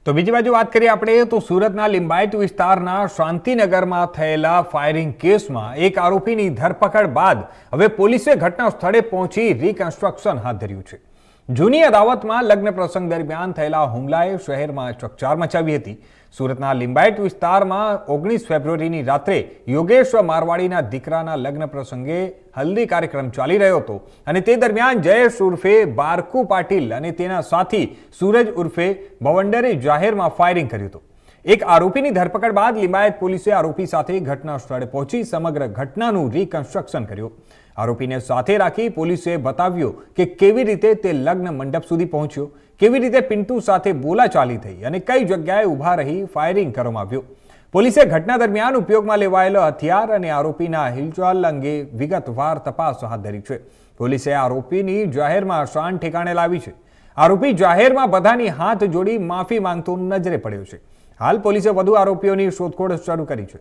તો બીજી બાજુ વાત કરીએ આપણે તો સુરતના લિંબાયત વિસ્તારના શાંતિનગરમાં થયેલા ફાયરિંગ કેસમાં એક આરોપીની ધરપકડ બાદ હવે પોલીસે ઘટના સ્થળે પહોંચી રિકન્સ્ટ્રક્શન હાથ ધર્યું છે। જૂની અદાવતમાં લગ્ન પ્રસંગ દરમિયાન થયેલા હુમલાએ શહેરમાં ચકચાર મચાવી હતી। સુરતના લિંબાયત વિસ્તારમાં 19 ફેબ્રુઆરીની રાત્રે યોગેશ મારવાડીના દીકરાના લગ્ન પ્રસંગે હલ્દી કાર્યક્રમ ચાલી રહ્યો હતો અને તે દરમિયાન જયેશ ઉર્ફે બારકુ પાટીલ અને તેના સાથી સૂરજ ઉર્ફે ભવંડરે જાહેરમાં ફાયરિંગ કર્યું હતું। એક આરોપીની ધરપકડ બાદ લિંબાયત પોલીસે આરોપી સાથે ઘટના સ્થળે પહોંચી સમગ્ર ઘટનાનું રિકન્સ્ટ્રક્શન કર્યું। આરોપીને સાથે રાખી પોલીસે બતાવ્યો કે કેવી રીતે તે લગ્ન મંડપ સુધી પહોંચ્યો, કેવી રીતે પિન્ટુ સાથે બોલાચાલી થઈ અને કઈ જગ્યાએ ઊભા રહી ફાયરિંગ કરવામાં આવ્યું। પોલીસે ઘટના દરમિયાન ઉપયોગમાં લેવાયેલો હથિયાર અને આરોપીના હિલચાલ અંગે વિગતવાર તપાસ હાથ ધરી છે। પોલીસે આરોપીની જાહેરમાં શાન ઠેકાણે લાવી છે। આરોપી જાહેરમાં બધાની હાથ જોડી માફી માંગતો નજરે પડ્યો છે। હાલ પોલીસે વધુ આરોપીઓની શોધખોળ શરૂ કરી છે।